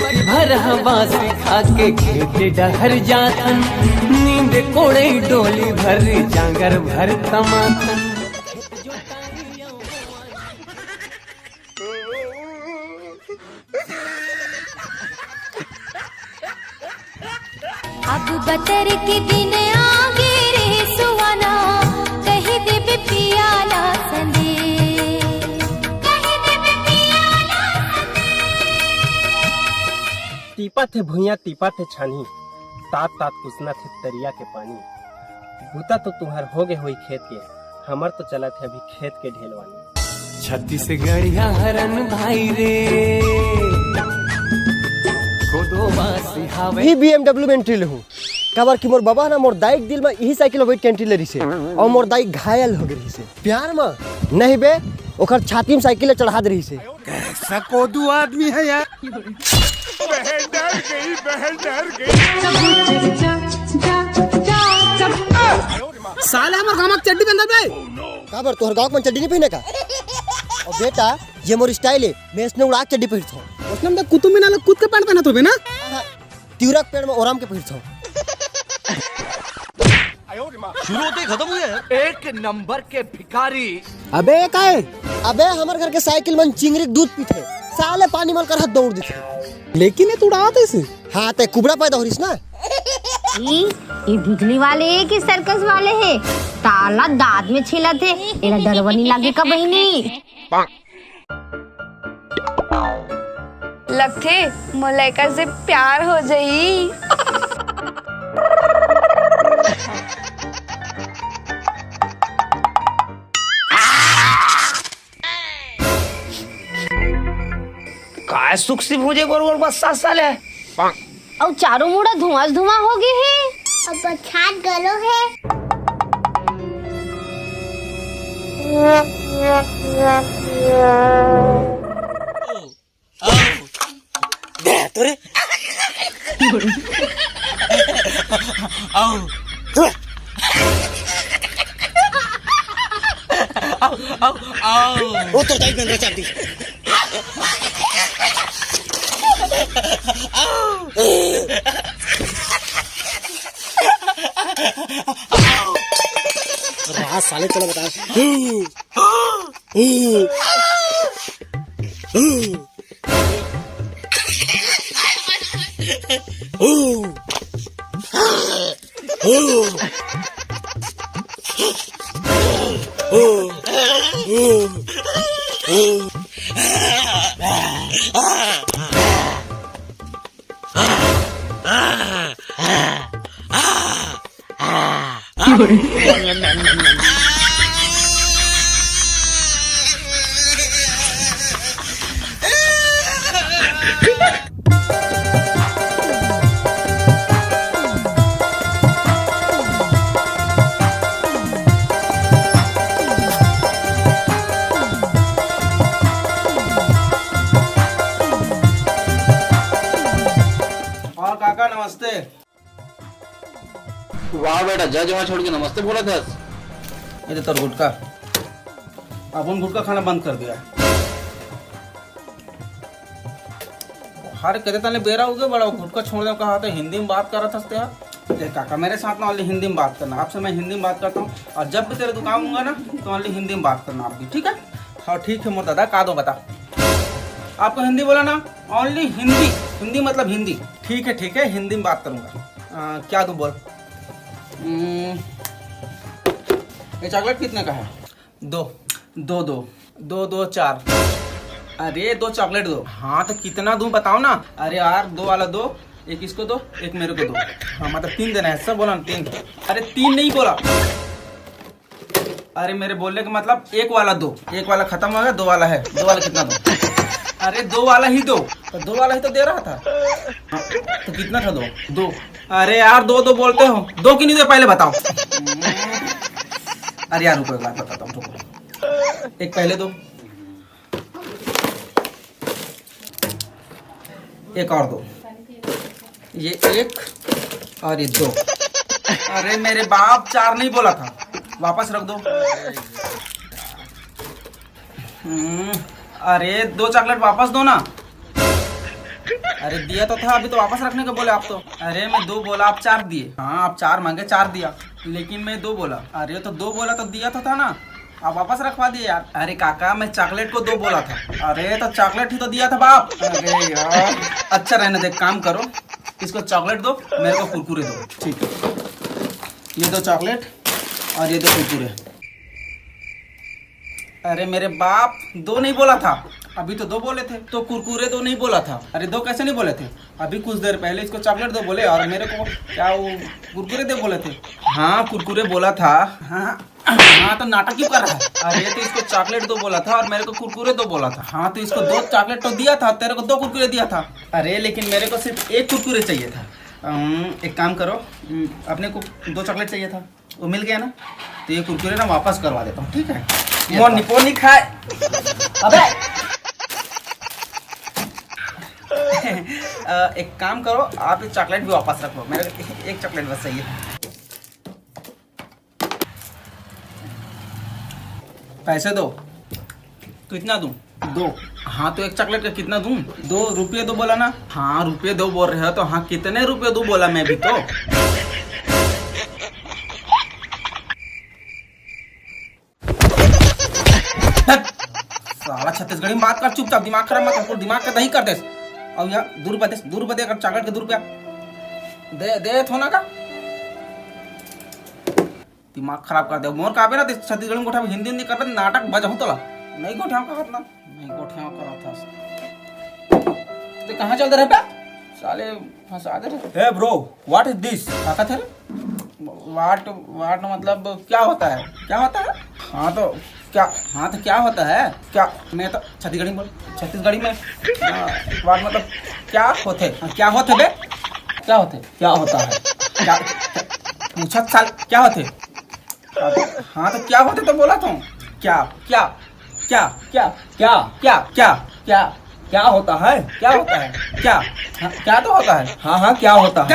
भर हवा से खाके खेत डहर जातन, नींद कोड़े डोली भर जांगर भर तमातन। अब बतर के दिन आगे रे सुवाना, कही दे पियाला संदे, कही दे पियाला संदे। टीपा थे भुइया टीपा थे छानी, तात तात कुसना थे तरिया के पानी। भूता तो तुम्हार हो गए हुई खेत के, हमर तो चला थे अभी खेत के ढेलवानी। छत्तीसगढ़िया हरन भाई रे, ही BMW में एंट्री लहू काबर कि मोर बाबा ना मोर दाइक दिल में यही साइकिल वेट एंट्री ले रही से, और मोर दाइक घायल हो गई से प्यार में नहीं बे, ओकर छाती में साइकिल चढ़ा दे रही से। कैसा कोदू आदमी है यार। बहन डर गई। साले हमर गांव में चड्डी पहन दे काबर तोहर गांव में चड्डी नहीं पहने का? और बेटा ये मोर स्टाइल है, मैं इसने उड़ा के चड्डी पहनता हूं। उसने में कुतुब मीनार कूद के पैंट पहना तो बे ना, तिउरक पेड़ में ओराम के पहनता हूं। शुरू होते खत्म हुए एक नंबर के भिखारी। अबे का है? अबे हमारे घर के साइकिल में चिंगरी दूध पीते, साले पानी मल कर हाथ दौड़ देते। लेकिन ये तोड़ा आते से हाँ ते कुबड़ा पैदा हो रही ना। ये बिजली वाले है कि सर्कस वाले है? ताला दांत में छिला थे, एला डरवा नहीं लागे का बहिनी। लगथे मलाइका से प्यार हो जाई। काय सुख से भूजे गोर बस 7 साल है और चारों मुड़ा धुआं धुआं हो गए है। अब छात गलो है। तोरे वो तो टाइट में चाहती रात साले चला बता। काका नमस्ते। वाह बेटा, जज वहाँ छोड़ के नमस्ते बोला था। ये तो गुटखा, अपन गुटखा खाना बंद कर दिया। हर कहते तने बेरा हो गया बड़ा, गुटखा छोड़ दे कहा था। हिंदी में बात कर रहा था यार। काका मेरे साथ ना ओनली हिंदी में बात करना, आपसे मैं हिंदी में बात करता हूँ, और जब भी तेरे दुकान आऊंगा ना तो ओनली हिंदी में बात करना आप भी, ठीक है? हाँ ठीक है मोर दादा, का दो बता। आपको हिंदी बोला ना, ओनली हिंदी, हिंदी मतलब हिंदी। ठीक है हिंदी में बात करूँगा। क्या दूँ बोल। ये चॉकलेट कितने का है? दो 4। अरे 2 चॉकलेट दो। हाँ तो कितना दूं बताओ ना। अरे यार 2 वाला दो, एक इसको दो, एक मेरे को दो। हाँ मतलब 3 देना है, सब बोला ना 3। अरे 3 नहीं बोला, अरे मेरे बोलने का मतलब 1 वाला दो। 1 वाला खत्म हो गया, 2 वाला है। 2 वाला कितना दो? अरे 2 वाला ही दो। तो 2 वाला ही तो दे रहा था। हाँ, तो कितना था? 2। अरे यार 2 बोलते हो, 2 की नहीं दे, पहले बताओ। अरे यार रुको, एक बात बताता हूँ, रुको। एक पहले दो, एक और दो, ये 1 और ये 2। अरे मेरे बाप 4 नहीं बोला था, वापस रख दो। अरे 2 चॉकलेट वापस दो ना। अरे दिया तो था, अभी तो वापस रखने को बोले आप तो। अरे मैं 2 बोला, आप 4 दिए। हाँ आप 4 मांगे, 4 दिया, लेकिन मैं 2 बोला। अरे तो 2 बोला तो दिया तो था ना, आप वापस रखवा दिए यार। अरे काका मैं चॉकलेट को 2 बोला था। अरे तो चॉकलेट ही तो दिया था बाप। अरे यार अच्छा रहने दे, काम करो, इसको चॉकलेट दो, मेरे को कुरकुरे दो। ठीक है, ये 2 चॉकलेट और ये 2 कुरकुरे। अरे मेरे बाप 2 नहीं बोला था, अभी तो 2 बोले थे। तो कुरकुरे 2 नहीं बोला था। अरे 2 कैसे नहीं बोले थे? अभी कुछ देर पहले इसको चॉकलेट 2 बोले और मेरे को क्या वो कुरकुरे 2 बोले थे। हाँ कुरकुरे बोला था। हाँ तो नाटक क्यों कर रहा है? अरे तो इसको चॉकलेट 2 बोला था और मेरे को कुरकुरे 2 बोला था। हाँ तो इसको 2 चॉकलेट तो दिया था, तेरे को 2 कुरकुरे दिया था। अरे लेकिन मेरे को सिर्फ 1 कुरकुरे चाहिए था। एक काम करो, अपने को 2 चॉकलेट चाहिए था, वो मिल गया ना, तो ये कुरकुरे ना वापस करवा देता हूँ, ठीक है? मोनी पोनी खाए। अबे एक काम करो, आप ये चॉकलेट भी वापस रखो, मेरे को 1 चॉकलेट बस चाहिए। पैसे दो। कितना दूं? 2। हाँ तो 1 चॉकलेट का कितना दूं? 2 रुपये 2 बोला ना। हाँ रुपये 2 बोल रहे हो तो हाँ कितने रुपये 2 बोला मैं भी तो। साला छत्तीसगढ़ी में बात कर, चुपचाप, दिमाग खराब मत कर, दिमाग का दही कर दे। अब यहाँ 2 रुपये दे, 2 रुपये दे, अगर चॉकलेट के 2 रुपया दे थोना का दिमाग खराब कर दे। मोर का ना छत्तीसगढ़ी में गोठा हिंदी नहीं कर, नाटक बजा हो तोला नहीं गोठा का ना, नहीं गोठा करा था। तो कहाँ चल रहे बे साले, फंसा दे रहे। Hey bro what is this? काका थे वाट मतलब क्या होता है? क्या होता है? हाँ तो क्या, हाँ तो क्या होता है? क्या, मैं तो छत्तीसगढ़ी बोल, छत्तीसगढ़ी में वाट मतलब क्या होते? क्या होते बे? क्या होते? क्या होता है? क्या पूछा साल क्या होते? हाँ तो क्या होते तो बोला था। क्या क्या क्या क्या क्या क्या क्या क्या क्या होता है? क्या होता है? क्या? हाँ, क्या तो होता है? हाँ हाँ क्या होता है?